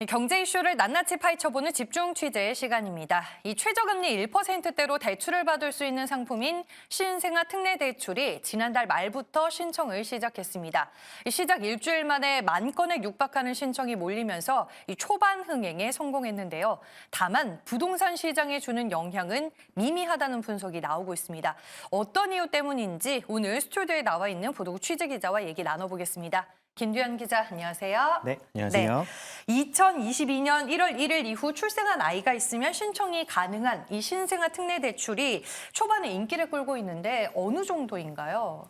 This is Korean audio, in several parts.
경제 이슈를 낱낱이 파헤쳐보는 집중 취재의 시간입니다. 이 최저금리 1%대로 대출을 받을 수 있는 상품인 신생아 특례 대출이 지난달 말부터 신청을 시작했습니다. 시작 일주일 만에 10,000건에 육박하는 신청이 몰리면서 이 초반 흥행에 성공했는데요. 다만 부동산 시장에 주는 영향은 미미하다는 분석이 나오고 있습니다. 어떤 이유 때문인지 오늘 스튜디오에 나와 있는 보도국 취재기자와 얘기 나눠보겠습니다. 김두현 기자, 안녕하세요. 네, 안녕하세요. 네, 2022년 1월 1일 이후 출생한 아이가 있으면 신청이 가능한 이 신생아 특례 대출이 초반에 인기를 끌고 있는데 어느 정도인가요?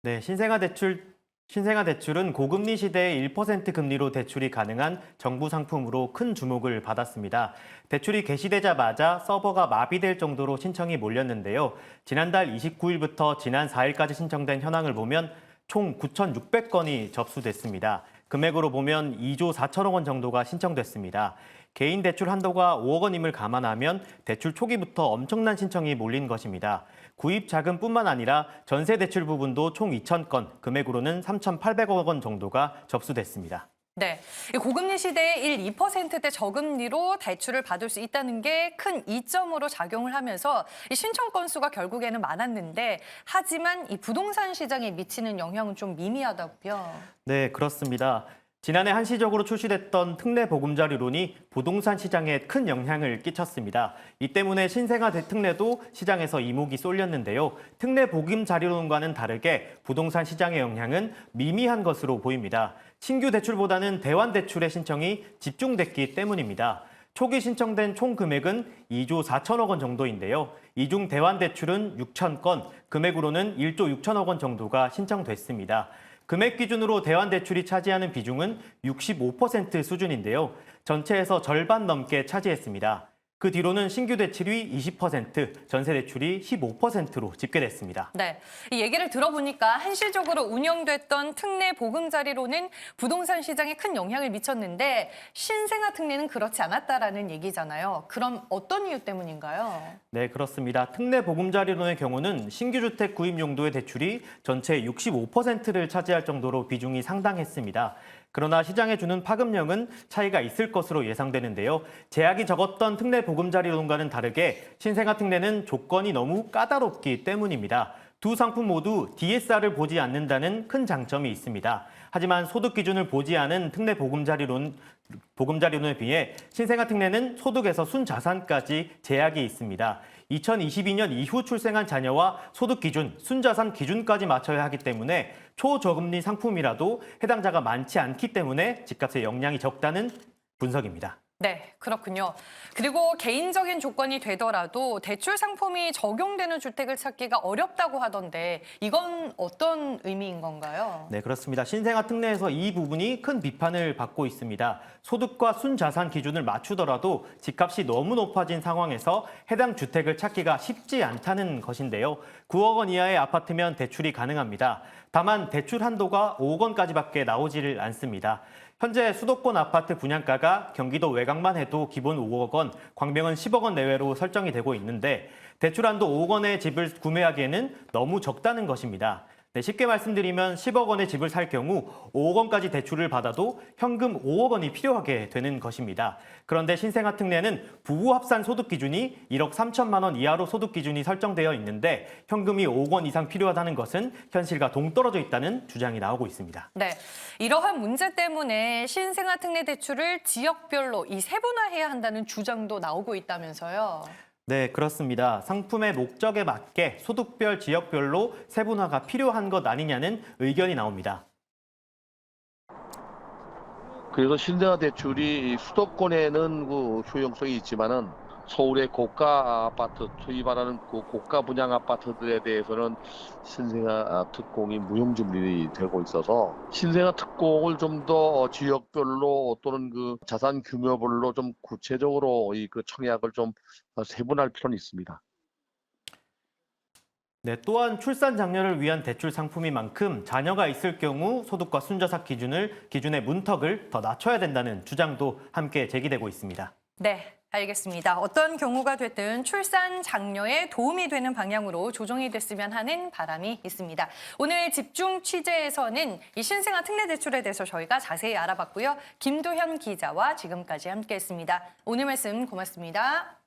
네, 신생아 대출은 고금리 시대에 1% 금리로 대출이 가능한 정부 상품으로 큰 주목을 받았습니다. 대출이 개시되자마자 서버가 마비될 정도로 신청이 몰렸는데요. 지난달 29일부터 지난 4일까지 신청된 현황을 보면 총 9,600건이 접수됐습니다. 금액으로 보면 2조 4천억 원 정도가 신청됐습니다. 개인 대출 한도가 5억 원임을 감안하면 대출 초기부터 엄청난 신청이 몰린 것입니다. 구입 자금뿐만 아니라 전세 대출 부분도 총 2,000건, 금액으로는 3,800억 원 정도가 접수됐습니다. 네, 고금리 시대에 2%대 저금리로 대출을 받을 수 있다는 게 큰 이점으로 작용을 하면서 이 신청 건수가 결국에는 많았는데 하지만 이 부동산 시장에 미치는 영향은 좀 미미하다고요. 네, 그렇습니다. 지난해 한시적으로 출시됐던 특례 보금자리론이 부동산 시장에 큰 영향을 끼쳤습니다. 이 때문에 신생아 대특례도 시장에서 이목이 쏠렸는데요. 특례 보금자리론과는 다르게 부동산 시장의 영향은 미미한 것으로 보입니다. 신규 대출보다는 대환 대출의 신청이 집중됐기 때문입니다. 초기 신청된 총 금액은 2조 4천억 원 정도인데요. 이 중 대환 대출은 6,000건, 금액으로는 1조 6천억 원 정도가 신청됐습니다. 금액 기준으로 대환 대출이 차지하는 비중은 65% 수준인데요. 전체에서 절반 넘게 차지했습니다. 그 뒤로는 신규 대출이 20%, 전세 대출이 15%로 집계됐습니다. 네, 이 얘기를 들어보니까 한시적으로 운영됐던 특례 보금자리론은 부동산 시장에 큰 영향을 미쳤는데 신생아 특례는 그렇지 않았다라는 얘기잖아요. 그럼 어떤 이유 때문인가요? 네, 그렇습니다. 특례 보금자리론의 경우는 신규 주택 구입 용도의 대출이 전체의 65%를 차지할 정도로 비중이 상당했습니다. 그러나 시장에 주는 파급력은 차이가 있을 것으로 예상되는데요. 제약이 적었던 특례 보금자리론과는 다르게 신생아 특례는 조건이 너무 까다롭기 때문입니다. 두 상품 모두 DSR을 보지 않는다는 큰 장점이 있습니다. 하지만 소득 기준을 보지 않은 특례 보금자리론에 비해 신생아 특례는 소득에서 순자산까지 제약이 있습니다. 2022년 이후 출생한 자녀와 소득 기준, 순자산 기준까지 맞춰야 하기 때문에 초저금리 상품이라도 해당자가 많지 않기 때문에 집값에 영향이 적다는 분석입니다. 네, 그렇군요. 그리고 개인적인 조건이 되더라도 대출 상품이 적용되는 주택을 찾기가 어렵다고 하던데 이건 어떤 의미인 건가요? 네, 그렇습니다. 신생아 특례에서 이 부분이 큰 비판을 받고 있습니다. 소득과 순자산 기준을 맞추더라도 집값이 너무 높아진 상황에서 해당 주택을 찾기가 쉽지 않다는 것인데요. 9억 원 이하의 아파트면 대출이 가능합니다. 다만 대출 한도가 5억 원까지밖에 나오지를 않습니다. 현재 수도권 아파트 분양가가 경기도 외곽만 해도 기본 5억 원, 광명은 10억 원 내외로 설정이 되고 있는데 대출 한도 5억 원의 집을 구매하기에는 너무 적다는 것입니다. 네, 쉽게 말씀드리면 10억 원의 집을 살 경우 5억 원까지 대출을 받아도 현금 5억 원이 필요하게 되는 것입니다. 그런데 신생아 특례는 부부 합산 소득 기준이 1억 3천만 원 이하로 소득 기준이 설정되어 있는데 현금이 5억 원 이상 필요하다는 것은 현실과 동떨어져 있다는 주장이 나오고 있습니다. 네, 이러한 문제 때문에 신생아 특례 대출을 지역별로 이 세분화해야 한다는 주장도 나오고 있다면서요. 네, 그렇습니다. 상품의 목적에 맞게 소득별, 지역별로 세분화가 필요한 것 아니냐는 의견이 나옵니다. 그래서 신생아 대출이 수도권에는 그 효용성이 있지만은 서울의 고가 아파트, 소위 말하는 그 고가 분양 아파트들에 대해서는 신생아 특공이 무용지물이 되고 있어서 신생아 특공을 좀 더 지역별로 또는 그 자산 규모별로 좀 구체적으로 이 그 청약을 좀 세분화할 필요는 있습니다. 네, 또한 출산 장려를 위한 대출 상품인 만큼 자녀가 있을 경우 소득과 순자산 기준의 문턱을 더 낮춰야 된다는 주장도 함께 제기되고 있습니다. 네. 알겠습니다. 어떤 경우가 됐든 출산 장려에 도움이 되는 방향으로 조정이 됐으면 하는 바람이 있습니다. 오늘 집중 취재에서는 이 신생아 특례 대출에 대해서 저희가 자세히 알아봤고요. 김도현 기자와 지금까지 함께했습니다. 오늘 말씀 고맙습니다.